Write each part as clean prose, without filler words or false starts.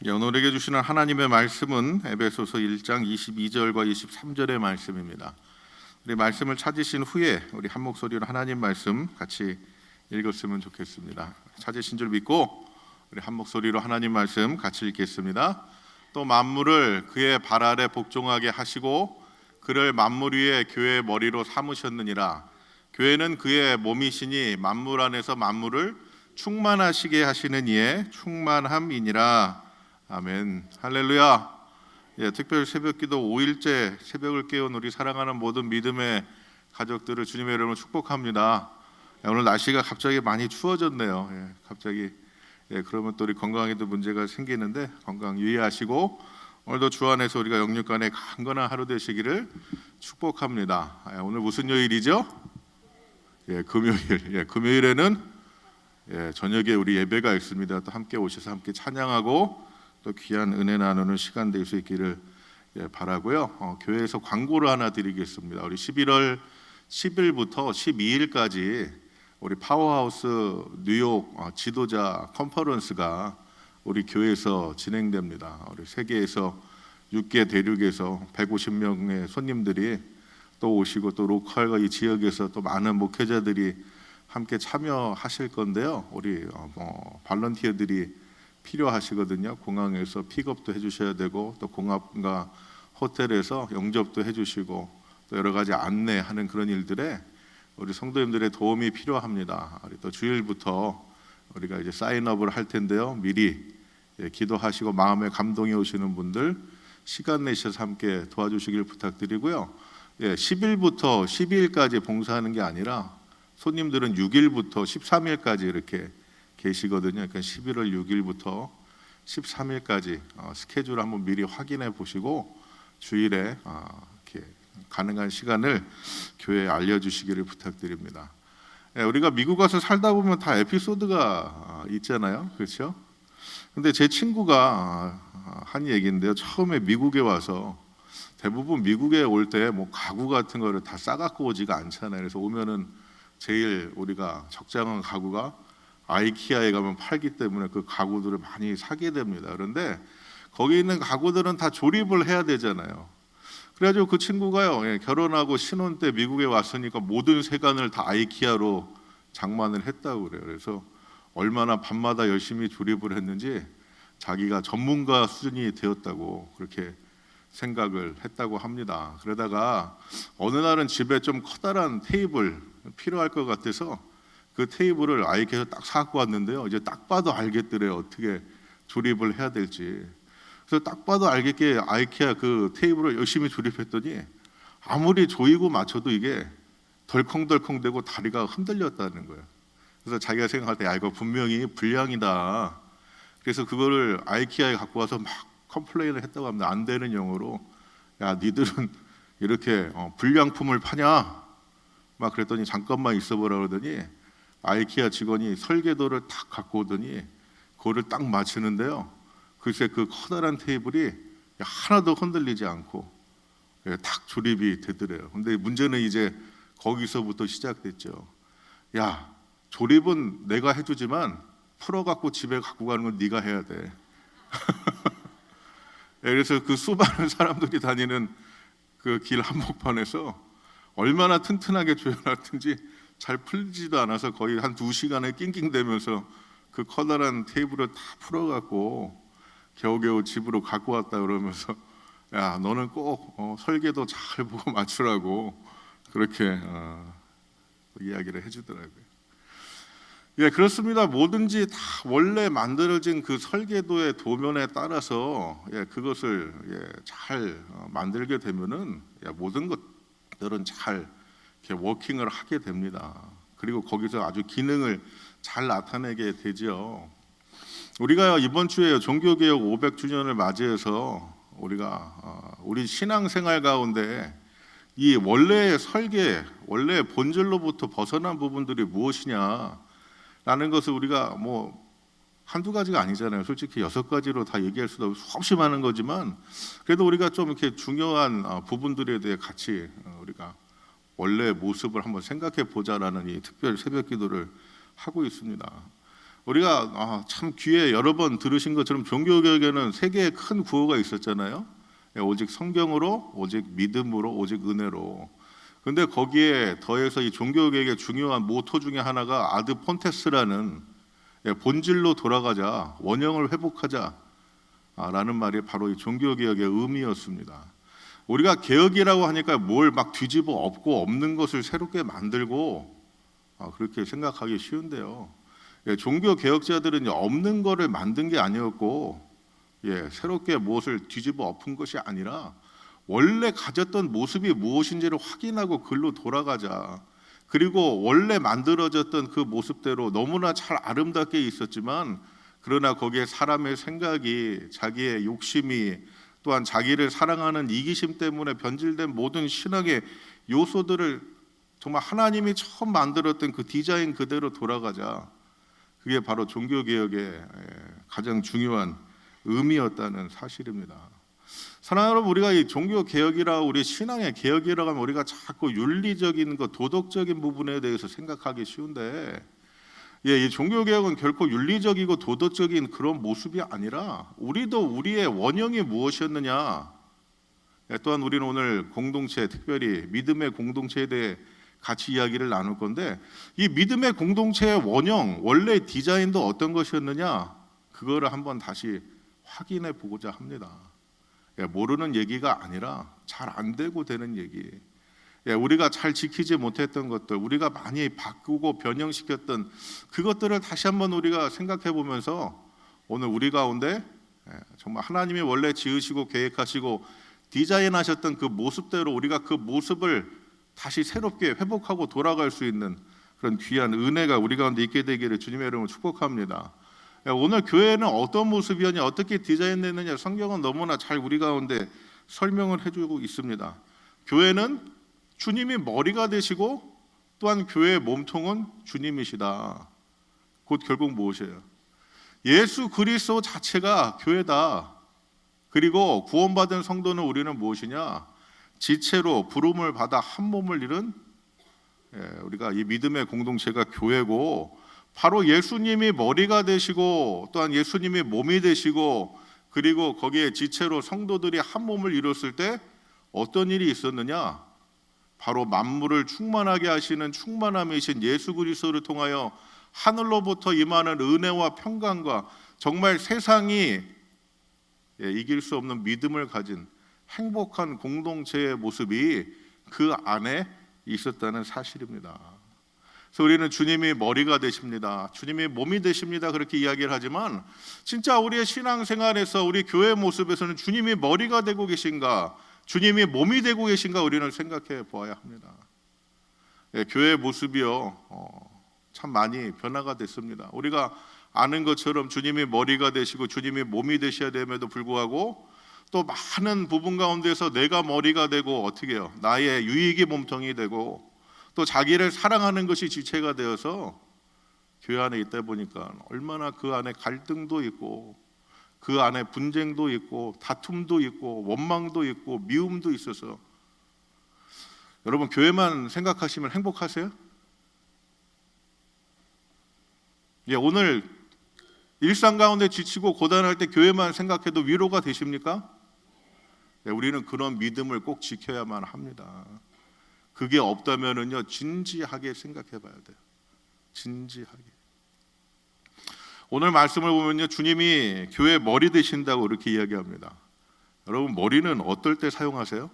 오늘에게 주시는 하나님의 말씀은 에베소서 1장 22절과 23절의 말씀입니다. 우리 말씀을 찾으신 후에 우리 한 목소리로 하나님 말씀 같이 읽었으면 좋겠습니다. 찾으신 줄 믿고 우리 한 목소리로 하나님 말씀 같이 읽겠습니다. 또 만물을 그의 발 아래 복종하게 하시고 그를 만물 위에 교회의 머리로 삼으셨느니라. 교회는 그의 몸이시니 만물 안에서 만물을 충만하시게 하시는 이의 충만함이니라. 아멘. 할렐루야. 특별 새벽기도 5일째 새벽을 깨운 우리 사랑하는 모든 믿음의 가족들을 주님의 이름으로 축복합니다. 오늘 날씨가 갑자기 많이 추워졌네요. 갑자기 그러면 또 우리 건강에도 문제가 생기는데 건강 유의하시고 오늘도 주 안에서 우리가 영육간에 강건한 하루 되시기를 축복합니다. 오늘 무슨 요일이죠? 금요일. 금요일에는 저녁에 우리 예배가 있습니다. 또 함께 오셔서 함께 찬양하고 또 귀한 은혜 나누는 시간 될 수 있기를 바라고요. 교회에서 광고를 하나 드리겠습니다. 우리 11월 10일부터 12일까지 우리 파워하우스 뉴욕 지도자 컨퍼런스가 우리 교회에서 진행됩니다. 우리 세계에서 6개 대륙에서 150명의 손님들이 또 오시고 또 로컬과 이 지역에서 또 많은 목회자들이 함께 참여하실 건데요. 우리 발런티어들이 필요하시거든요. 공항에서 픽업도 해주셔야 되고 또 공항과 호텔에서 영접도 해주시고 또 여러 가지 안내하는 그런 일들에 우리 성도님들의 도움이 필요합니다. 우리 또 주일부터 우리가 이제 사인업을 할 텐데요. 미리 기도하시고 마음에 감동이 오시는 분들 시간 내셔서 함께 도와주시길 부탁드리고요. 10일부터 12일까지 봉사하는 게 아니라 손님들은 6일부터 13일까지 이렇게 계시거든요. 그러니까 11월 6일부터 13일까지 스케줄 한번 미리 확인해 보시고 주일에 이렇게 가능한 시간을 교회에 알려주시기를 부탁드립니다. 우리가 미국 가서 살다 보면 다 에피소드가 있잖아요, 그렇죠? 근데 제 친구가 한 얘기인데요. 처음에 미국에 와서 대부분 미국에 올 때 뭐 가구 같은 거를 다 싸갖고 오지가 않잖아요. 그래서 오면은 제일 우리가 적장한 가구가 아이키아에 가면 팔기 때문에 그 가구들을 많이 사게 됩니다. 그런데 거기 있는 가구들은 다 조립을 해야 되잖아요. 그래가지고 그 친구가요, 결혼하고 신혼 때 미국에 왔으니까 모든 세간을 다 아이키아로 장만을 했다고 그래요. 그래서 얼마나 밤마다 열심히 조립을 했는지 자기가 전문가 수준이 되었다고 그렇게 생각을 했다고 합니다. 그러다가 어느 날은 집에 좀 커다란 테이블 필요할 것 같아서 그 테이블을 아이키아에서 딱 사갖고 왔는데요. 이제 딱 봐도 알겠더래요. 어떻게 조립을 해야 될지. 그래서 딱 봐도 알겠게 아이키아 그 테이블을 열심히 조립했더니 아무리 조이고 맞춰도 이게 덜컹덜컹대고 다리가 흔들렸다는 거예요. 그래서 자기가 생각할 때 이거 분명히 불량이다. 그래서 그거를 아이키아에 갖고 와서 막 컴플레인을 했다고 합니다. 안 되는 용어로 야 니들은 이렇게 불량품을 파냐? 막 그랬더니 잠깐만 있어보라 그러더니 아이키아 직원이 설계도를 딱 갖고 오더니 그거를 딱 맞추는데요. 글쎄 그 커다란 테이블이 하나도 흔들리지 않고 딱 조립이 되더래요. 근데 문제는 이제 거기서부터 시작됐죠. 야 조립은 내가 해주지만 풀어갖고 집에 갖고 가는 건 네가 해야 돼. 그래서 그 수많은 사람들이 다니는 그 길 한복판에서 얼마나 튼튼하게 조여놨든지 잘 풀리지도 않아서 거의 한 2시간에 낑낑대면서 그 커다란 테이블을 다 풀어갖고 겨우겨우 집으로 갖고 왔다 그러면서 야 너는 꼭 설계도 잘 보고 맞추라고 그렇게 이야기를 해주더라고요. 그렇습니다. 뭐든지 다 원래 만들어진 그 설계도의 도면에 따라서 그것을 잘 만들게 되면은 모든 것들은 잘 이렇게 워킹을 하게 됩니다. 그리고 거기서 아주 기능을 잘 나타내게 되죠. 우리가 이번 주에 종교개혁 500주년을 맞이해서 우리가 우리 신앙생활 가운데 이 원래의 설계, 원래의 본질로부터 벗어난 부분들이 무엇이냐 라는 것을 우리가 뭐 한두 가지가 아니잖아요. 솔직히 6가지로 다 얘기할 수도 없고 수없이 많은 거지만 그래도 우리가 좀 이렇게 중요한 부분들에 대해 같이 우리가 원래의 모습을 한번 생각해 보자라는 이 특별 새벽 기도를 하고 있습니다. 우리가 참 귀에 여러 번 들으신 것처럼 종교개혁에는 세 개의 큰 구호가 있었잖아요. 오직 성경으로, 오직 믿음으로, 오직 은혜로. 근데 거기에 더해서 이 종교개혁의 중요한 모토 중에 하나가 아드 폰테스라는 본질로 돌아가자, 원형을 회복하자 라는 말이 바로 이 종교개혁의 의미였습니다. 우리가 개혁이라고 하니까 뭘 막 뒤집어 엎고 없는 것을 새롭게 만들고 그렇게 생각하기 쉬운데요. 종교개혁자들은 없는 거를 만든 게 아니었고 새롭게 무엇을 뒤집어 엎은 것이 아니라 원래 가졌던 모습이 무엇인지를 확인하고 글로 돌아가자. 그리고 원래 만들어졌던 그 모습대로 너무나 잘 아름답게 있었지만 그러나 거기에 사람의 생각이, 자기의 욕심이, 또한 자기를 사랑하는 이기심 때문에 변질된 모든 신앙의 요소들을 정말 하나님이 처음 만들었던 그 디자인 그대로 돌아가자. 그게 바로 종교개혁의 가장 중요한 의미였다는 사실입니다. 사랑하는 여러분, 우리가 이 종교개혁이라, 우리 신앙의 개혁이라고 하면 우리가 자꾸 윤리적인 것, 도덕적인 부분에 대해서 생각하기 쉬운데 이 종교개혁은 결코 윤리적이고 도덕적인 그런 모습이 아니라 우리도 우리의 원형이 무엇이었느냐. 또한 우리는 오늘 공동체, 특별히 믿음의 공동체에 대해 같이 이야기를 나눌 건데 이 믿음의 공동체의 원형, 원래 디자인도 어떤 것이었느냐, 그거를 한번 다시 확인해 보고자 합니다. 모르는 얘기가 아니라 잘 안 되고 되는 얘기. 우리가 잘 지키지 못했던 것들, 우리가 많이 바꾸고 변형시켰던 그것들을 다시 한번 우리가 생각해 보면서 오늘 우리 가운데 정말 하나님이 원래 지으시고 계획하시고 디자인하셨던 그 모습대로 우리가 그 모습을 다시 새롭게 회복하고 돌아갈 수 있는 그런 귀한 은혜가 우리 가운데 있게 되기를 주님의 이름으로 축복합니다. 오늘 교회는 어떤 모습이었냐, 어떻게 디자인됐느냐, 성경은 너무나 잘 우리 가운데 설명을 해주고 있습니다. 교회는 주님이 머리가 되시고 또한 교회의 몸통은 주님이시다. 곧 결국 무엇이에요? 예수 그리스도 자체가 교회다. 그리고 구원받은 성도는 우리는 무엇이냐? 지체로 부름을 받아 한 몸을 이룬 우리가 이 믿음의 공동체가 교회고, 바로 예수님이 머리가 되시고 또한 예수님이 몸이 되시고 그리고 거기에 지체로 성도들이 한 몸을 이뤘을 때 어떤 일이 있었느냐? 바로 만물을 충만하게 하시는 충만함이신 예수 그리스도를 통하여 하늘로부터 임하는 은혜와 평강과 정말 세상이 이길 수 없는 믿음을 가진 행복한 공동체의 모습이 그 안에 있었다는 사실입니다. 그래서 우리는 주님이 머리가 되십니다, 주님이 몸이 되십니다, 그렇게 이야기를 하지만 진짜 우리의 신앙생활에서 우리 교회 모습에서는 주님이 머리가 되고 계신가, 주님이 몸이 되고 계신가 우리는 생각해 보아야 합니다. 교회의 모습이요 참 많이 변화가 됐습니다. 우리가 아는 것처럼 주님이 머리가 되시고 주님이 몸이 되셔야 됨에도 불구하고 또 많은 부분 가운데서 내가 머리가 되고 어떻게 해요? 나의 유익이 몸통이 되고 또 자기를 사랑하는 것이 지체가 되어서 교회 안에 있다 보니까 얼마나 그 안에 갈등도 있고 그 안에 분쟁도 있고 다툼도 있고 원망도 있고 미움도 있어서 여러분 교회만 생각하시면 행복하세요? 오늘 일상 가운데 지치고 고단할 때 교회만 생각해도 위로가 되십니까? 우리는 그런 믿음을 꼭 지켜야만 합니다. 그게 없다면은요 진지하게 생각해 봐야 돼요. 진지하게. 오늘 말씀을 보면요 주님이 교회 머리 되신다고 이렇게 이야기합니다. 여러분 머리는 어떨 때 사용하세요?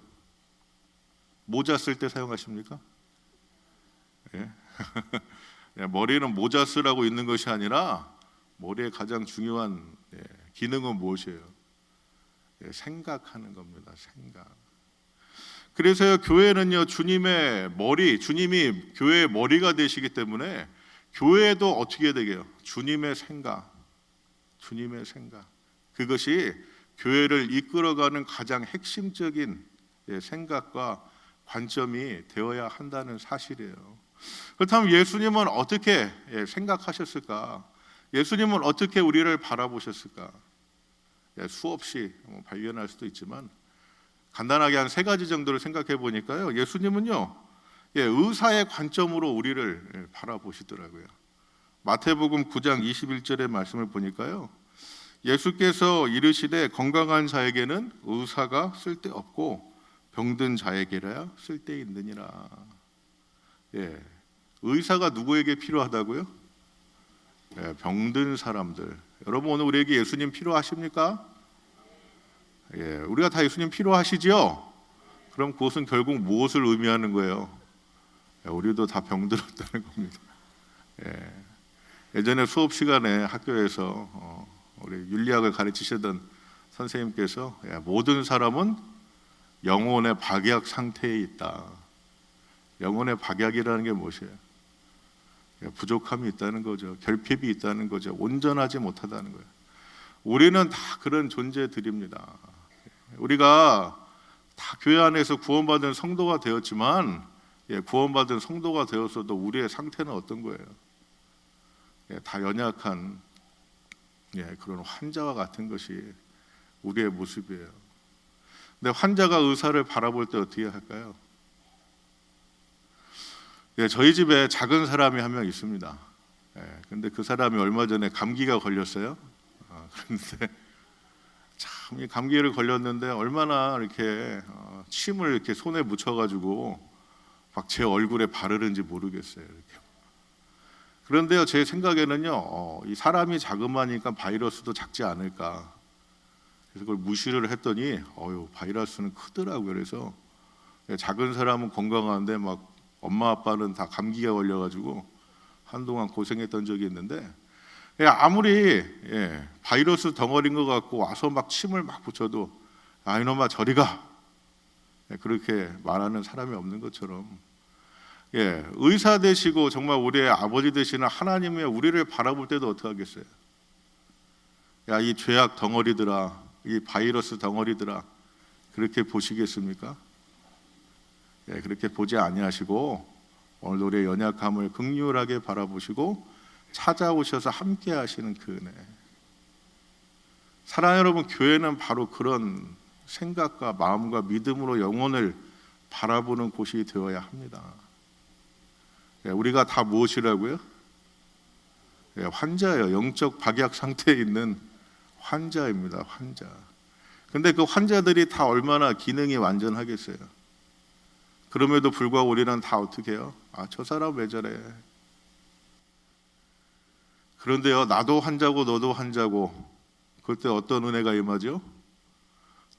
모자 쓸 때 사용하십니까? 예. 머리는 모자 쓰라고 있는 것이 아니라 머리의 가장 중요한 기능은 무엇이에요? 생각하는 겁니다. 생각. 그래서 교회는요 주님의 머리, 주님이 교회의 머리가 되시기 때문에 교회도 어떻게 되게요? 주님의 생각, 주님의 생각. 그것이 교회를 이끌어가는 가장 핵심적인 생각과 관점이 되어야 한다는 사실이에요. 그렇다면 예수님은 어떻게 생각하셨을까? 예수님은 어떻게 우리를 바라보셨을까? 수없이 발견할 수도 있지만 간단하게 한 세 가지 정도를 생각해 보니까요 예수님은요 의사의 관점으로 우리를 바라보시더라고요. 마태복음 9장 21절의 말씀을 보니까요. 예수께서 이르시되 건강한 자에게는 의사가 쓸데없고 병든 자에게라야 쓸데있느니라. 예, 의사가 누구에게 필요하다고요? 예, 병든 사람들. 여러분 오늘 우리에게 예수님 필요하십니까? 예, 우리가 다 예수님 필요하시죠? 그럼 그것은 결국 무엇을 의미하는 거예요? 예, 우리도 다 병들었다는 겁니다. 예, 예전에 수업 시간에 학교에서 우리 윤리학을 가르치시던 선생님께서 모든 사람은 영혼의 박약 상태에 있다. 영혼의 박약이라는 게 무엇이에요? 부족함이 있다는 거죠. 결핍이 있다는 거죠. 온전하지 못하다는 거예요. 우리는 다 그런 존재들입니다. 우리가 다 교회 안에서 구원받은 성도가 되었지만 구원받은 성도가 되었어도 우리의 상태는 어떤 거예요? 다 연약한 그런 환자와 같은 것이 우리의 모습이에요. 근데 환자가 의사를 바라볼 때 어떻게 할까요? 저희 집에 작은 사람이 한 명 있습니다. 근데 그 사람이 얼마 전에 감기가 걸렸어요. 그런데 참 이 감기를 걸렸는데 얼마나 이렇게 침을 이렇게 손에 묻혀가지고 막 제 얼굴에 바르는지 모르겠어요. 이렇게. 그런데요, 제 생각에는요, 이 사람이 자그마하니까 바이러스도 작지 않을까. 그래서 그걸 무시를 했더니, 바이러스는 크더라고요. 그래서 작은 사람은 건강한데 막 엄마 아빠는 다 감기가 걸려가지고 한동안 고생했던 적이 있는데, 아무리 바이러스 덩어리인 것 같고 와서 막 침을 막 붙여도 이놈아 저리 가. 그렇게 말하는 사람이 없는 것처럼. 의사 되시고 정말 우리의 아버지 되시는 하나님의 우리를 바라볼 때도 어떻게 하겠어요? 야, 이 죄악 덩어리들아, 이 바이러스 덩어리들아, 그렇게 보시겠습니까? 그렇게 보지 아니하시고 오늘 우리의 연약함을 긍휼하게 바라보시고 찾아오셔서 함께 하시는 그 은혜. 사랑하는 여러분, 교회는 바로 그런 생각과 마음과 믿음으로 영혼을 바라보는 곳이 되어야 합니다. 우리가 다 무엇이라고요? 환자예요. 영적 박약 상태에 있는 환자입니다. 환자. 근데 그 환자들이 다 얼마나 기능이 완전하겠어요? 그럼에도 불구하고 우리는 다 어떻게 해요? 저 사람 왜 저래? 그런데요, 나도 환자고 너도 환자고 그때 어떤 은혜가 임하죠?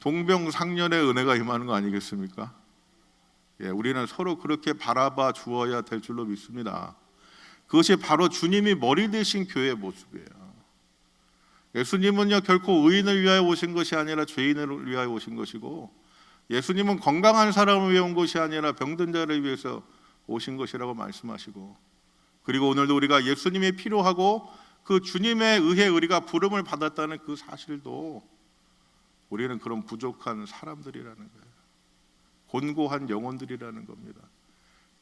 동병상련의 은혜가 임하는 거 아니겠습니까? 우리는 서로 그렇게 바라봐 주어야 될 줄로 믿습니다. 그것이 바로 주님이 머리 되신 교회의 모습이에요. 예수님은요 결코 의인을 위하여 오신 것이 아니라 죄인을 위하여 오신 것이고, 예수님은 건강한 사람을 위해 온 것이 아니라 병든 자를 위해서 오신 것이라고 말씀하시고, 그리고 오늘도 우리가 예수님이 필요하고 그 주님에 의해 우리가 부름을 받았다는 그 사실도 우리는 그런 부족한 사람들이라는 거예요. 곤고한 영혼들이라는 겁니다.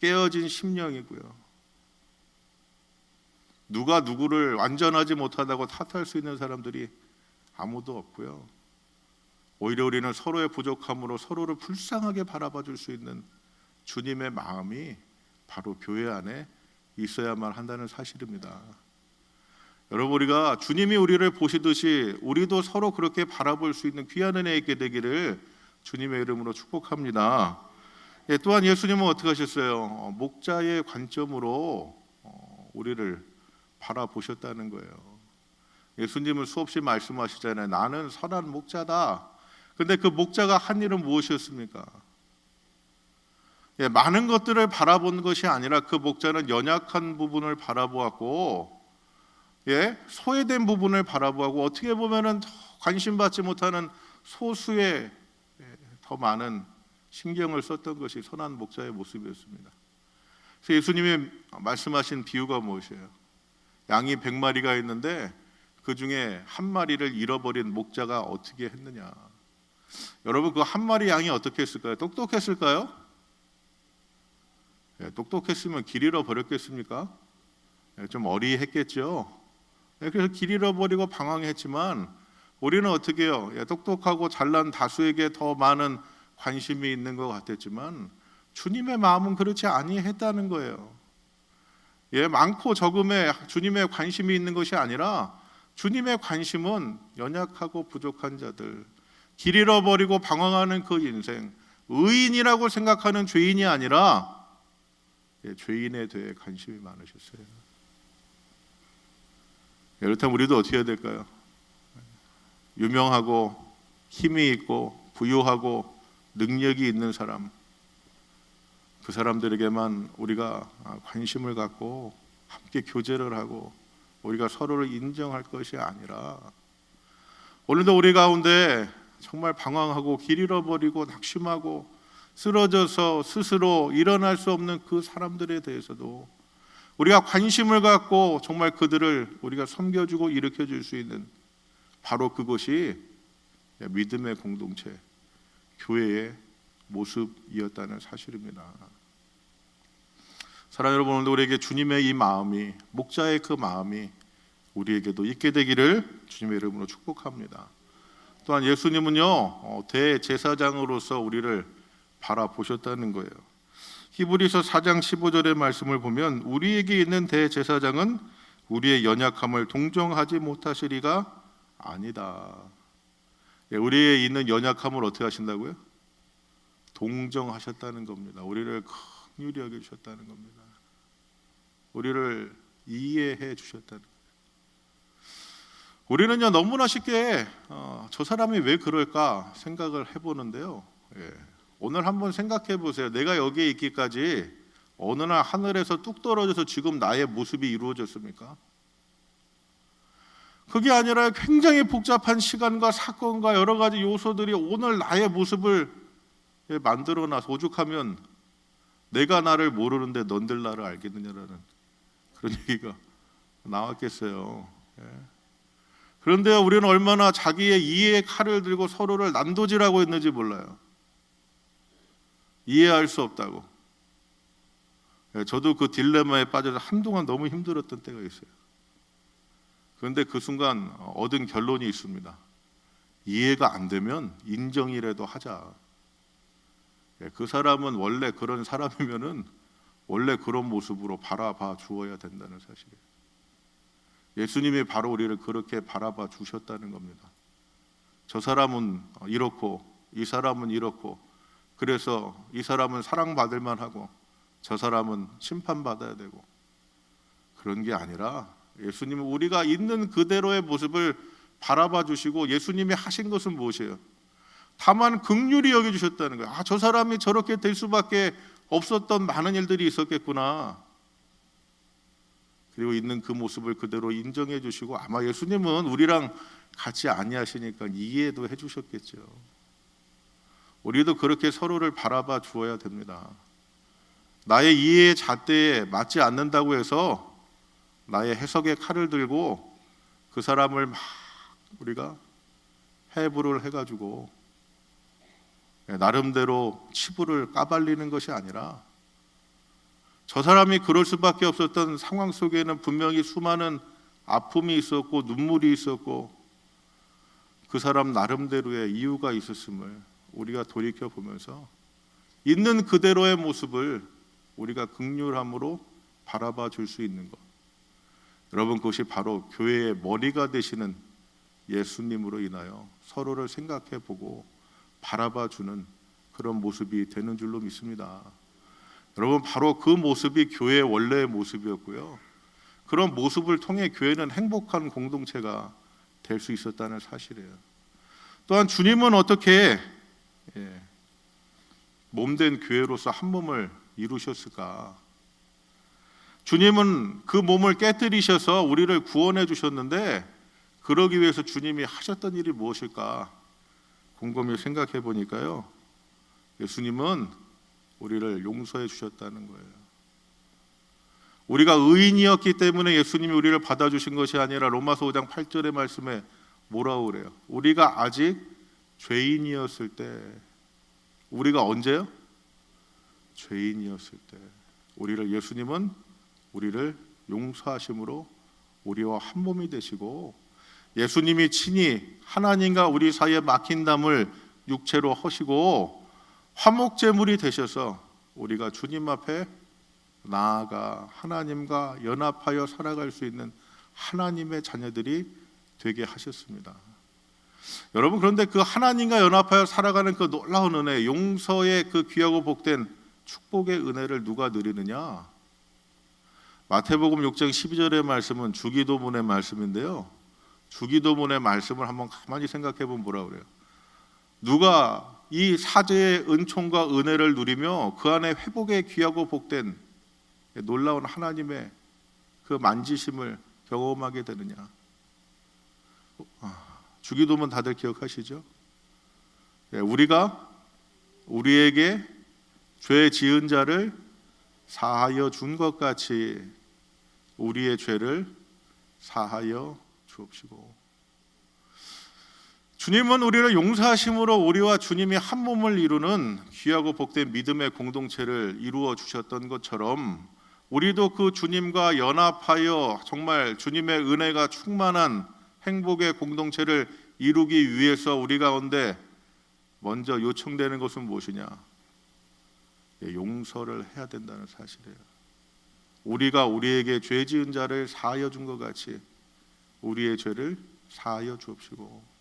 깨어진 심령이고요. 누가 누구를 완전하지 못하다고 탓할 수 있는 사람들이 아무도 없고요. 오히려 우리는 서로의 부족함으로 서로를 불쌍하게 바라봐 줄 수 있는 주님의 마음이 바로 교회 안에 있어야만 한다는 사실입니다. 여러분, 우리가 주님이 우리를 보시듯이 우리도 서로 그렇게 바라볼 수 있는 귀한 은혜 있게 되기를 주님의 이름으로 축복합니다. 또한 예수님은 어떻게 하셨어요? 목자의 관점으로 우리를 바라보셨다는 거예요. 예수님은 수없이 말씀하시잖아요. 나는 선한 목자다. 근데 그 목자가 한 일은 무엇이었습니까? 많은 것들을 바라본 것이 아니라 그 목자는 연약한 부분을 바라보았고, 소외된 부분을 바라보고, 어떻게 보면은 관심받지 못하는 소수의 더 많은 신경을 썼던 것이 선한 목자의 모습이었습니다. 그래서 예수님이 말씀하신 비유가 무엇이에요? 양이 100마리가 있는데 그 중에 한 마리를 잃어버린 목자가 어떻게 했느냐? 여러분, 그 한 마리 양이 어떻게 했을까요? 똑똑했을까요? 똑똑했으면 길 잃어버렸겠습니까? 좀 어리했겠죠. 그래서 길 잃어버리고 방황했지만 우리는 어떻게 해요? 똑똑하고 잘난 다수에게 더 많은 관심이 있는 것 같았지만 주님의 마음은 그렇지 아니했다는 거예요. 많고 적음에 주님의 관심이 있는 것이 아니라 주님의 관심은 연약하고 부족한 자들, 길 잃어버리고 방황하는 그 인생, 의인이라고 생각하는 죄인이 아니라 죄인에 대해 관심이 많으셨어요. 그렇다면 우리도 어떻게 해야 될까요? 유명하고 힘이 있고 부유하고 능력이 있는 사람, 그 사람들에게만 우리가 관심을 갖고 함께 교제를 하고 우리가 서로를 인정할 것이 아니라, 오늘도 우리 가운데 정말 방황하고 길 잃어버리고 낙심하고 쓰러져서 스스로 일어날 수 없는 그 사람들에 대해서도 우리가 관심을 갖고 정말 그들을 우리가 섬겨주고 일으켜줄 수 있는, 바로 그것이 믿음의 공동체, 교회의 모습이었다는 사실입니다. 사랑하는 여러분, 오늘도 우리에게 주님의 이 마음이, 목자의 그 마음이 우리에게도 있게 되기를 주님의 이름으로 축복합니다. 또한 예수님은요, 대제사장으로서 우리를 바라보셨다는 거예요. 히브리서 4장 15절의 말씀을 보면 우리에게 있는 대제사장은 우리의 연약함을 동정하지 못하시리가 아니다. 우리의 있는 연약함을 어떻게 하신다고요? 동정하셨다는 겁니다. 우리를 긍휼히 여겨주셨다는 겁니다. 우리를 이해해 주셨다는 거예요. 우리는요, 너무나 쉽게 저 사람이 왜 그럴까 생각을 해보는데요, 오늘 한번 생각해 보세요. 내가 여기에 있기까지 어느 날 하늘에서 뚝 떨어져서 지금 나의 모습이 이루어졌습니까? 그게 아니라 굉장히 복잡한 시간과 사건과 여러 가지 요소들이 오늘 나의 모습을 만들어놔서, 오죽하면 내가 나를 모르는데 넌들 나를 알겠느냐라는 그런 얘기가 나왔겠어요. 그런데 우리는 얼마나 자기의 이해의 칼을 들고 서로를 난도질하고 있는지 몰라요. 이해할 수 없다고. 저도 그 딜레마에 빠져서 한동안 너무 힘들었던 때가 있어요. 그런데 그 순간 얻은 결론이 있습니다. 이해가 안 되면 인정이라도 하자. 그 사람은 원래 그런 사람이면은 원래 그런 모습으로 바라봐 주어야 된다는 사실이에요. 예수님이 바로 우리를 그렇게 바라봐 주셨다는 겁니다. 저 사람은 이렇고 이 사람은 이렇고, 그래서 이 사람은 사랑받을 만하고 저 사람은 심판받아야 되고, 그런 게 아니라 예수님은 우리가 있는 그대로의 모습을 바라봐 주시고, 예수님이 하신 것은 무엇이에요? 다만 긍휼히 여겨주셨다는 거예요. 저 사람이 저렇게 될 수밖에 없었던 많은 일들이 있었겠구나. 그리고 있는 그 모습을 그대로 인정해 주시고, 아마 예수님은 우리랑 같이 아니하시니까 이해도 해 주셨겠죠. 우리도 그렇게 서로를 바라봐 주어야 됩니다. 나의 이해의 잣대에 맞지 않는다고 해서 나의 해석의 칼을 들고 그 사람을 막 우리가 해부를 해가지고 나름대로 치부를 까발리는 것이 아니라, 저 사람이 그럴 수밖에 없었던 상황 속에는 분명히 수많은 아픔이 있었고 눈물이 있었고 그 사람 나름대로의 이유가 있었음을 우리가 돌이켜 보면서 있는 그대로의 모습을 우리가 긍휼함으로 바라봐 줄 수 있는 것, 여러분, 그것이 바로 교회의 머리가 되시는 예수님으로 인하여 서로를 생각해 보고 바라봐 주는 그런 모습이 되는 줄로 믿습니다. 여러분, 바로 그 모습이 교회의 원래의 모습이었고요, 그런 모습을 통해 교회는 행복한 공동체가 될 수 있었다는 사실이에요. 또한 주님은 어떻게 몸된 교회로서 한 몸을 이루셨을까? 주님은 그 몸을 깨뜨리셔서 우리를 구원해 주셨는데, 그러기 위해서 주님이 하셨던 일이 무엇일까 곰곰이 생각해 보니까요, 예수님은 우리를 용서해 주셨다는 거예요. 우리가 의인이었기 때문에 예수님이 우리를 받아주신 것이 아니라, 로마서 5장 8절의 말씀에 뭐라고 그래요? 우리가 아직 죄인이었을 때, 우리가 언제요? 죄인이었을 때 우리를, 예수님은 우리를 용서하심으로 우리와 한 몸이 되시고, 예수님이 친히 하나님과 우리 사이에 막힌 담을 육체로 허시고 화목제물이 되셔서 우리가 주님 앞에 나아가 하나님과 연합하여 살아갈 수 있는 하나님의 자녀들이 되게 하셨습니다. 여러분, 그런데 그 하나님과 연합하여 살아가는 그 놀라운 은혜, 용서의 그 귀하고 복된 축복의 은혜를 누가 누리느냐? 마태복음 6장 12절의 말씀은 주기도문의 말씀인데요, 주기도문의 말씀을 한번 가만히 생각해 보면 뭐라 그래요? 누가 이 사죄의 은총과 은혜를 누리며 그 안에 회복의 귀하고 복된 놀라운 하나님의 그 만지심을 경험하게 되느냐? 주기도문 다들 기억하시죠? 우리가 우리에게 죄 지은 자를 사하여 준 것 같이 우리의 죄를 사하여 주옵시고. 주님은 우리를 용서하심으로 우리와 주님이 한 몸을 이루는 귀하고 복된 믿음의 공동체를 이루어 주셨던 것처럼 우리도 그 주님과 연합하여 정말 주님의 은혜가 충만한 행복의 공동체를 이루기 위해서 우리 가운데 먼저 요청되는 것은 무엇이냐? 용서를 해야 된다는 사실이에요. 우리가 우리에게 죄 지은 자를 사하여 준 것 같이 우리의 죄를 사하여 주옵시고.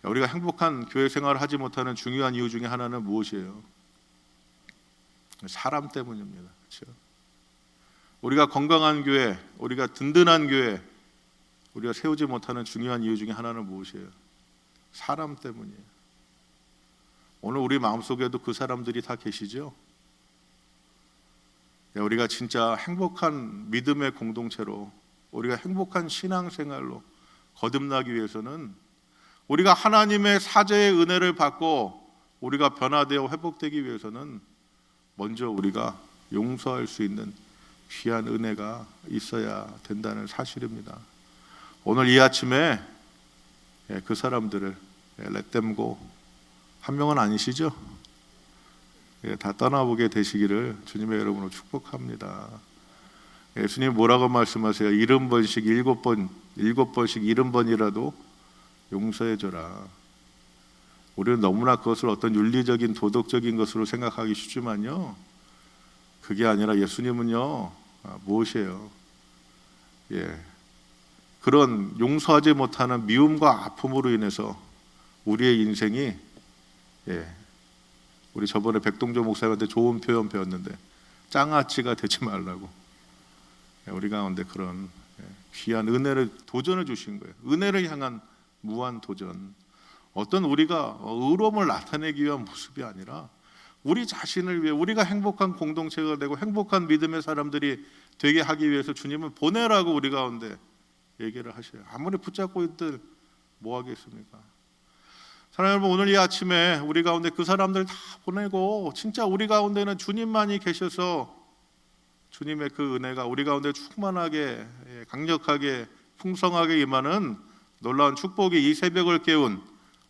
우리가 행복한 교회 생활을 하지 못하는 중요한 이유 중에 하나는 무엇이에요? 사람 때문입니다. 그렇죠? 우리가 건강한 교회, 우리가 든든한 교회, 우리가 세우지 못하는 중요한 이유 중에 하나는 무엇이에요? 사람 때문이에요. 오늘 우리 마음속에도 그 사람들이 다 계시죠? 우리가 진짜 행복한 믿음의 공동체로, 우리가 행복한 신앙생활로 거듭나기 위해서는 우리가 하나님의 사죄의 은혜를 받고 우리가 변화되어 회복되기 위해서는 먼저 우리가 용서할 수 있는 귀한 은혜가 있어야 된다는 사실입니다. 오늘 이 아침에 그 사람들을 let them go, 한 명은 아니시죠? 다 떠나보게 되시기를 주님의 이름으로 축복합니다. 예수님 뭐라고 말씀하세요? 70번씩 7번, 7번씩 70번이라도 용서해줘라. 우리는 너무나 그것을 어떤 윤리적인 도덕적인 것으로 생각하기 쉽지만요, 그게 아니라 예수님은요 무엇이에요? 그런 용서하지 못하는 미움과 아픔으로 인해서 우리의 인생이, 우리 저번에 백동조 목사님한테 좋은 표현 배웠는데 짱아찌가 되지 말라고 우리 가운데 그런 귀한 은혜를, 도전을 주신 거예요. 은혜를 향한 무한 도전. 어떤 우리가 의로움을 나타내기 위한 모습이 아니라 우리 자신을 위해, 우리가 행복한 공동체가 되고 행복한 믿음의 사람들이 되게 하기 위해서 주님은 보내라고 우리 가운데 얘기를 하셔요. 아무리 붙잡고 있들 뭐 하겠습니까? 사랑하는 여러분, 오늘 이 아침에 우리 가운데 그 사람들 다 보내고 진짜 우리 가운데는 주님만이 계셔서 주님의 그 은혜가 우리 가운데 충만하게, 강력하게, 풍성하게 임하는 놀라운 축복이 이 새벽을 깨운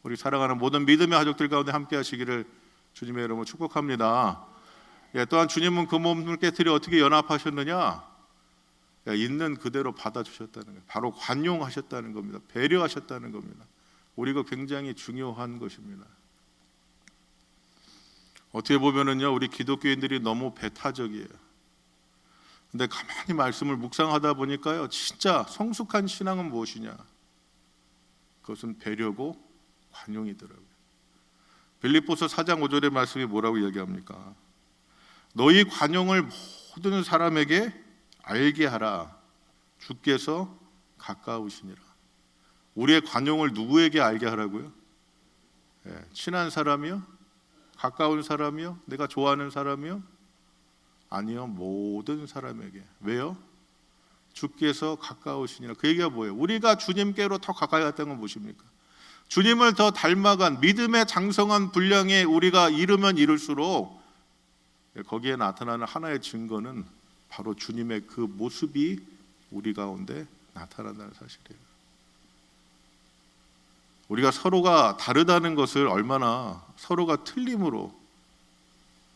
우리 사랑하는 모든 믿음의 가족들 가운데 함께 하시기를 주님의 이름으로 축복합니다. 또한 주님은 그 몸을 깨트려 어떻게 연합하셨느냐? 있는 그대로 받아주셨다는 거예요. 바로 관용하셨다는 겁니다. 배려하셨다는 겁니다. 우리가 굉장히 중요한 것입니다. 어떻게 보면은요, 우리 기독교인들이 너무 배타적이에요. 근데 가만히 말씀을 묵상하다 보니까요, 진짜 성숙한 신앙은 무엇이냐? 그것은 배려고 관용이더라고요. 빌립보서 4장 5절의 말씀이 뭐라고 이야기합니까? 너희 관용을 모든 사람에게 알게 하라. 주께서 가까우시니라. 우리의 관용을 누구에게 알게 하라고요? 친한 사람이요? 가까운 사람이요? 내가 좋아하는 사람이요? 아니요, 모든 사람에게. 왜요? 주께서 가까우시니라. 그 얘기가 뭐예요? 우리가 주님께로 더 가까이 갔다는 건 무엇입니까? 주님을 더 닮아간 믿음의 장성한 분량에 우리가 이르면 이룰수록 거기에 나타나는 하나의 증거는 바로 주님의 그 모습이 우리 가운데 나타난다는 사실이에요. 우리가 서로가 다르다는 것을 얼마나 서로가 틀림으로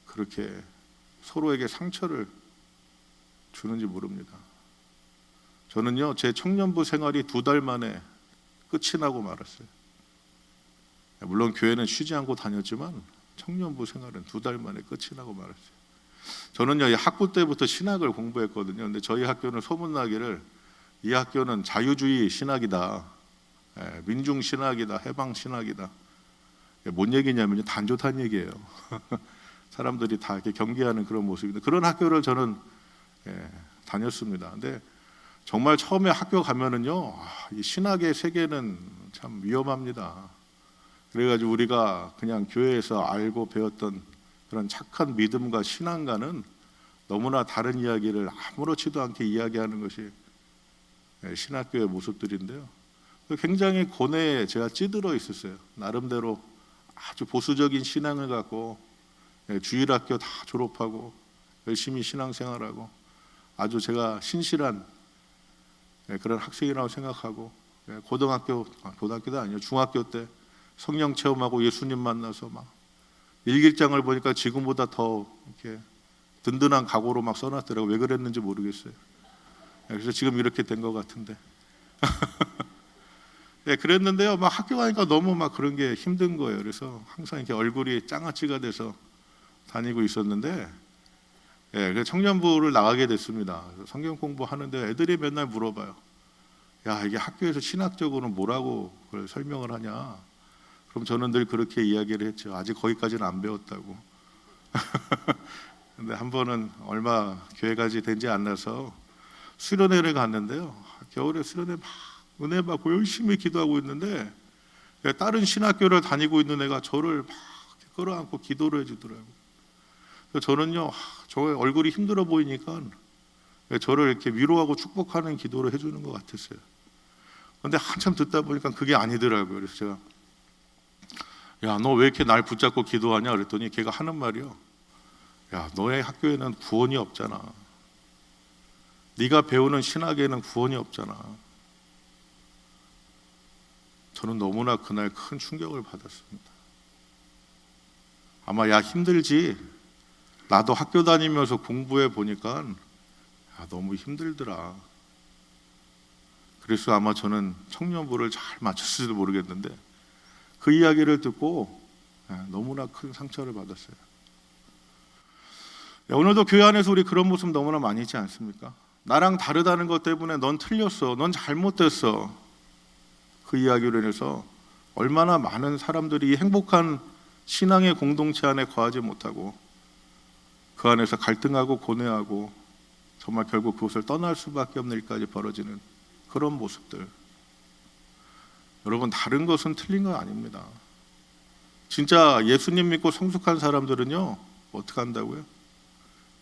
그렇게 서로에게 상처를 주는지 모릅니다. 저는요, 제 청년부 생활이 2달 만에 끝이 나고 말았어요. 물론 교회는 쉬지 않고 다녔지만 청년부 생활은 2달 만에 끝이 나고 말았어요. 저는요, 학부 때부터 신학을 공부했거든요. 근데 저희 학교는 소문나기를 이 학교는 자유주의 신학이다, 민중 신학이다, 해방 신학이다. 뭔 얘기냐면요, 다 안 좋다는 얘기예요. 사람들이 다 이렇게 경계하는 그런 모습인데, 그런 학교를 저는 다녔습니다. 근데 정말 처음에 학교 가면은요, 이 신학의 세계는 참 위험합니다. 그래가지고 우리가 그냥 교회에서 알고 배웠던 그런 착한 믿음과 신앙과는 너무나 다른 이야기를 아무렇지도 않게 이야기하는 것이 신학교의 모습들인데요. 굉장히 고뇌에 제가 찌들어 있었어요. 나름대로 아주 보수적인 신앙을 갖고 주일학교 다 졸업하고 열심히 신앙생활하고 아주 제가 신실한 그런 학생이라고 생각하고, 고등학교도 아니에요, 중학교 때 성령 체험하고 예수님 만나서 막 일기장을 보니까 지금보다 더 이렇게 든든한 각오로 막 써놨더라고요. 왜 그랬는지 모르겠어요. 그래서 지금 이렇게 된 것 같은데. 그랬는데요, 막 학교 가니까 너무 막 그런 게 힘든 거예요. 그래서 항상 이렇게 얼굴이 짱아찌가 돼서 다니고 있었는데, 그래서 청년부를 나가게 됐습니다. 성경 공부하는데 애들이 맨날 물어봐요. 야, 이게 학교에서 신학적으로는 뭐라고 그걸 설명을 하냐? 그럼 저는 늘 그렇게 이야기를 했죠. 아직 거기까지는 안 배웠다고. 근데 한 번은 얼마 교회까지 된지 않아서 수련회를 갔는데요. 겨울에 수련회 막 은혜 받고 열심히 기도하고 있는데 다른 신학교를 다니고 있는 애가 저를 막 끌어안고 기도를 해주더라고요. 그래서 저는요, 저 얼굴이 힘들어 보이니까 저를 이렇게 위로하고 축복하는 기도를 해주는 것 같았어요. 근데 한참 듣다 보니까 그게 아니더라고요. 그래서 제가, 야, 너 왜 이렇게 날 붙잡고 기도하냐 그랬더니 걔가 하는 말이요, 야, 너의 학교에는 구원이 없잖아. 네가 배우는 신학에는 구원이 없잖아. 저는 너무나 그날 큰 충격을 받았습니다. 아마 야, 힘들지? 나도 학교 다니면서 공부해 보니까 너무 힘들더라. 그래서 아마 저는 청년부를 잘 마쳤을지도 모르겠는데 그 이야기를 듣고 너무나 큰 상처를 받았어요. 오늘도 교회 안에서 우리 그런 모습 너무나 많이 있지 않습니까? 나랑 다르다는 것 때문에 넌 틀렸어, 넌 잘못됐어. 그 이야기로 인해서 얼마나 많은 사람들이 행복한 신앙의 공동체 안에 거하지 못하고 그 안에서 갈등하고 고뇌하고 정말 결국 그것을 떠날 수밖에 없는 일까지 벌어지는 그런 모습들. 여러분, 다른 것은 틀린 건 아닙니다. 진짜 예수님 믿고 성숙한 사람들은요, 어떻게 한다고요?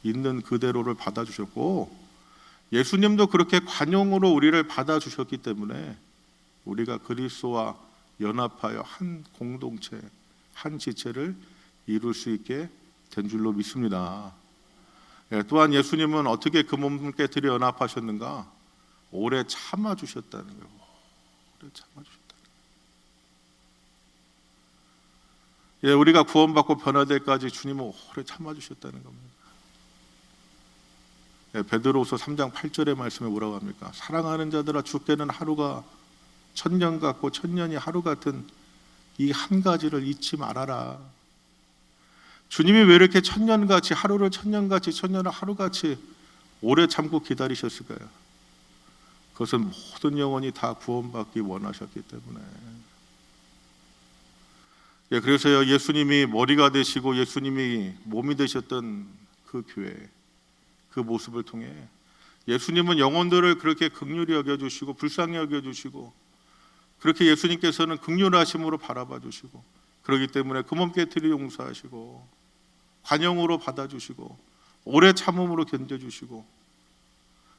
있는 그대로를 받아주셨고, 예수님도 그렇게 관용으로 우리를 받아주셨기 때문에 우리가 그리스도와 연합하여 한 공동체, 한 지체를 이룰 수 있게 된 줄로 믿습니다. 또한 예수님은 어떻게 그 몸께 들여 연합하셨는가? 오래 참아주셨다는 거예요. 오래 참아주셨다는 거예요. 우리가 구원받고 변화될 때까지 주님은 오래 참아주셨다는 겁니다. 베드로후서 3장 8절의 말씀에 뭐라고 합니까? 사랑하는 자들아, 주께는 하루가 천년 같고 천년이 하루 같은 이 한 가지를 잊지 말아라. 주님이 왜 이렇게 천년같이, 하루를 천년같이, 천년을 하루같이 오래 참고 기다리셨을까요? 그것은 모든 영혼이 다 구원받기 원하셨기 때문에. 그래서요, 예수님이 머리가 되시고 예수님이 몸이 되셨던 그 교회, 그 모습을 통해 예수님은 영혼들을 그렇게 긍휼히 여겨주시고 불쌍히 여겨주시고, 그렇게 예수님께서는 긍휼하심으로 바라봐 주시고, 그렇기 때문에 그 몸 깨트리 용서하시고 관용으로 받아주시고 오래 참음으로 견뎌주시고,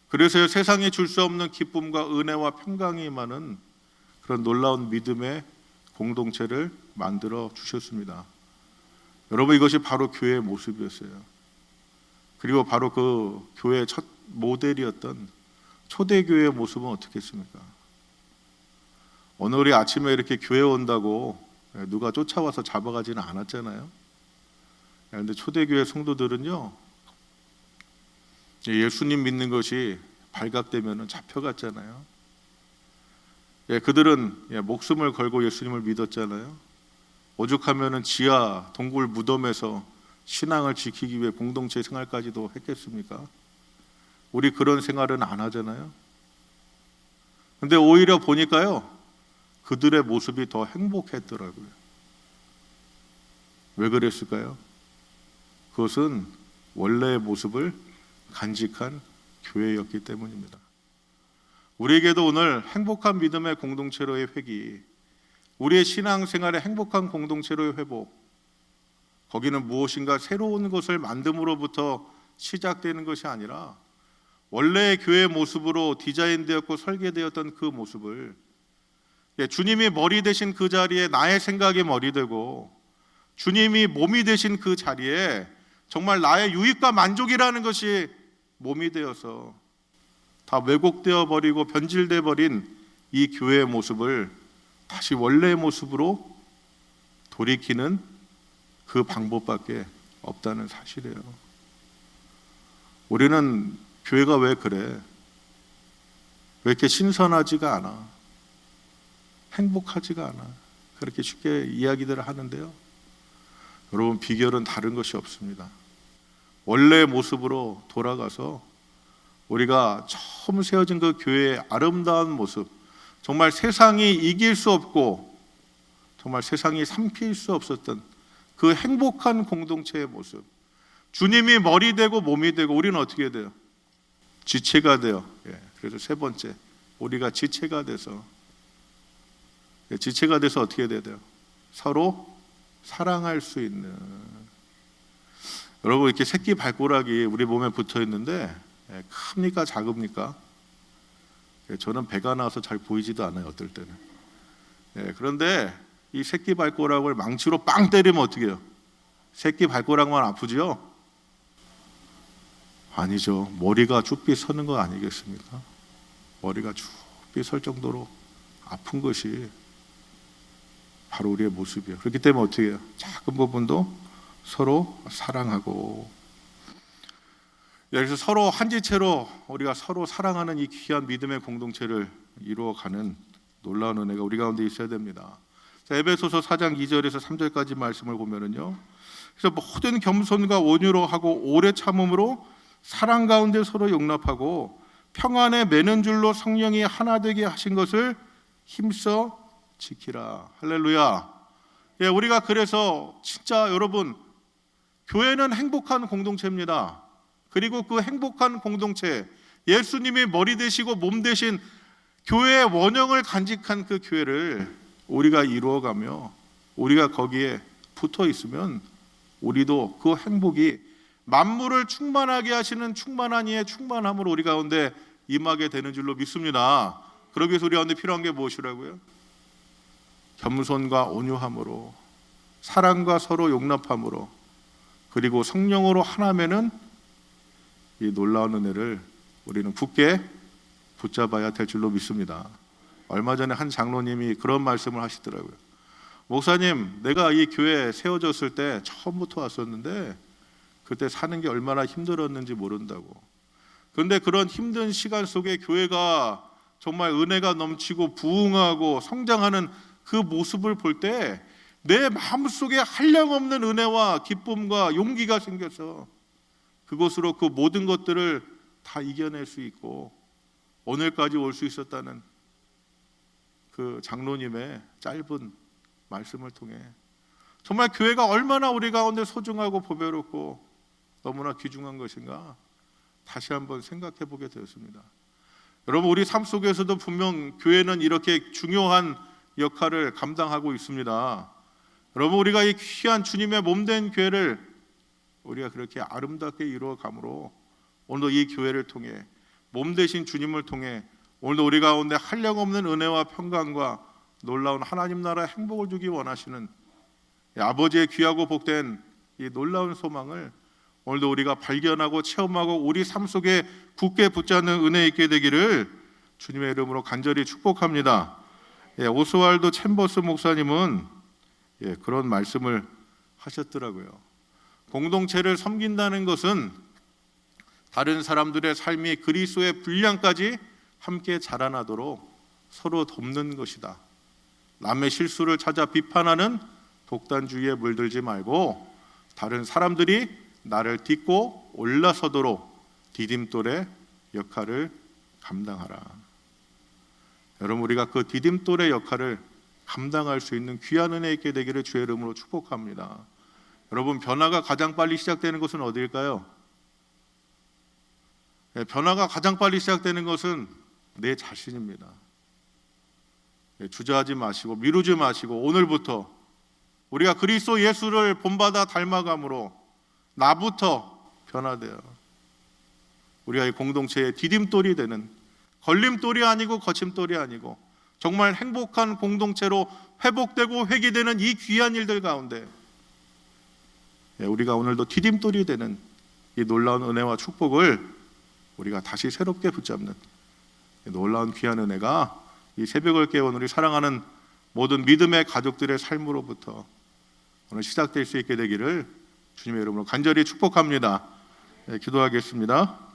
그래서 세상이 줄 수 없는 기쁨과 은혜와 평강이 임하는 그런 놀라운 믿음의 공동체를 만들어 주셨습니다. 여러분, 이것이 바로 교회의 모습이었어요. 그리고 바로 그 교회의 첫 모델이었던 초대교회의 모습은 어떻겠습니까? 오늘 우리 아침에 이렇게 교회 온다고 누가 쫓아와서 잡아가지는 않았잖아요. 그런데 초대교회 성도들은요, 예수님 믿는 것이 발각되면 잡혀갔잖아요. 그들은 목숨을 걸고 예수님을 믿었잖아요. 오죽하면 지하 동굴 무덤에서 신앙을 지키기 위해 공동체 생활까지도 했겠습니까? 우리 그런 생활은 안 하잖아요. 근데 오히려 보니까요, 그들의 모습이 더 행복했더라고요. 왜 그랬을까요? 그것은 원래의 모습을 간직한 교회였기 때문입니다. 우리에게도 오늘 행복한 믿음의 공동체로의 회귀, 우리의 신앙생활의 행복한 공동체로의 회복, 거기는 무엇인가 새로운 것을 만듦으로부터 시작되는 것이 아니라 원래의 교회의 모습으로 디자인되었고 설계되었던 그 모습을, 주님이 머리 되신 그 자리에 나의 생각이 머리 되고 주님이 몸이 되신 그 자리에 정말 나의 유익과 만족이라는 것이 몸이 되어서 다 왜곡되어 버리고 변질되어 버린 이 교회의 모습을 다시 원래의 모습으로 돌이키는 그 방법밖에 없다는 사실이에요. 우리는 교회가 왜 그래? 왜 이렇게 신선하지가 않아? 행복하지가 않아? 그렇게 쉽게 이야기들을 하는데요, 여러분, 비결은 다른 것이 없습니다. 원래의 모습으로 돌아가서 우리가 처음 세워진 그 교회의 아름다운 모습, 정말 세상이 이길 수 없고 정말 세상이 삼킬 수 없었던 그 행복한 공동체의 모습, 주님이 머리 되고 몸이 되고 우리는 어떻게 돼요? 지체가 돼요. 그래서 세 번째, 우리가 지체가 돼서 어떻게 돼야 돼요? 서로 사랑할 수 있는. 여러분, 이렇게 새끼 발가락이 우리 몸에 붙어 있는데 큽니까 작습니까? 저는 배가 나와서 잘 보이지도 않아요, 어떨 때는. 그런데 이 새끼 발가락을 망치로 빵 때리면 어떻게 해요? 새끼 발가락만 아프죠? 아니죠. 머리가 쭉빛 서는 거 아니겠습니까? 머리가 쭉빛 설 정도로 아픈 것이 바로 우리의 모습이에요. 그렇기 때문에 어떻게 해요? 작은 부분도 서로 사랑하고, 그래서 서로 한 지체로 우리가 서로 사랑하는 이 귀한 믿음의 공동체를 이루어가는 놀라운 은혜가 우리 가운데 있어야 됩니다. 자, 에베소서 4장 2절에서 3절까지 말씀을 보면은요, 그래서 모든 겸손과 온유로 하고 오래 참음으로 사랑 가운데 서로 용납하고 평안에 매는 줄로 성령이 하나 되게 하신 것을 힘써 지키라. 할렐루야. 우리가 그래서 진짜 여러분, 교회는 행복한 공동체입니다. 그리고 그 행복한 공동체, 예수님이 머리 되시고 몸 되신 교회의 원형을 간직한 그 교회를 우리가 이루어가며 우리가 거기에 붙어 있으면 우리도 그 행복이 만물을 충만하게 하시는 충만한 이의 충만함으로 우리 가운데 임하게 되는 줄로 믿습니다. 그러기 위해서 우리 가운데 필요한 게 무엇이라고요? 겸손과 온유함으로, 사랑과 서로 용납함으로, 그리고 성령으로 하나면은 이 놀라운 은혜를 우리는 굳게 붙잡아야 될 줄로 믿습니다. 얼마 전에 한 장로님이 그런 말씀을 하시더라고요. 목사님, 내가 이 교회에 세워졌을 때 처음부터 왔었는데 그때 사는 게 얼마나 힘들었는지 모른다고. 그런데 그런 힘든 시간 속에 교회가 정말 은혜가 넘치고 부흥하고 성장하는 그 모습을 볼 때 내 마음속에 한량없는 은혜와 기쁨과 용기가 생겨서 그곳으로 그 모든 것들을 다 이겨낼 수 있고 오늘까지 올 수 있었다는 그 장로님의 짧은 말씀을 통해 정말 교회가 얼마나 우리 가운데 소중하고 보배롭고 너무나 귀중한 것인가 다시 한번 생각해 보게 되었습니다. 여러분, 우리 삶 속에서도 분명 교회는 이렇게 중요한 역할을 감당하고 있습니다. 여러분, 우리가 이 귀한 주님의 몸된 교회를 우리가 그렇게 아름답게 이루어감으로 오늘도 이 교회를 통해 몸 되신 주님을 통해 오늘도 우리 가운데 한량없는 은혜와 평강과 놀라운 하나님 나라 행복을 주기 원하시는 아버지의 귀하고 복된 이 놀라운 소망을 오늘도 우리가 발견하고 체험하고 우리 삶 속에 굳게 붙잡는 은혜 있게 되기를 주님의 이름으로 간절히 축복합니다. 오스왈도 챔버스 목사님은 그런 말씀을 하셨더라고요. 공동체를 섬긴다는 것은 다른 사람들의 삶이 그리스도의 분량까지 함께 자라나도록 서로 돕는 것이다. 남의 실수를 찾아 비판하는 독단주의에 물들지 말고 다른 사람들이 나를 딛고 올라서도록 디딤돌의 역할을 감당하라. 여러분, 우리가 그 디딤돌의 역할을 감당할 수 있는 귀한 은혜 있게 되기를 주의 이름으로 축복합니다. 여러분, 변화가 가장 빨리 시작되는 것은 어디일까요? 변화가 가장 빨리 시작되는 것은 내 자신입니다. 주저하지 마시고 미루지 마시고 오늘부터 우리가 그리스도 예수를 본받아 닮아감으로 나부터 변화되어 우리가 이 공동체의 디딤돌이 되는, 걸림돌이 아니고 거침돌이 아니고 정말 행복한 공동체로 회복되고 회귀되는 이 귀한 일들 가운데 우리가 오늘도 디딤돌이 되는 이 놀라운 은혜와 축복을 우리가 다시 새롭게 붙잡는 놀라운 귀한 은혜가 이 새벽을 깨운 우리 사랑하는 모든 믿음의 가족들의 삶으로부터 오늘 시작될 수 있게 되기를 주님의 이름으로 간절히 축복합니다. 기도하겠습니다.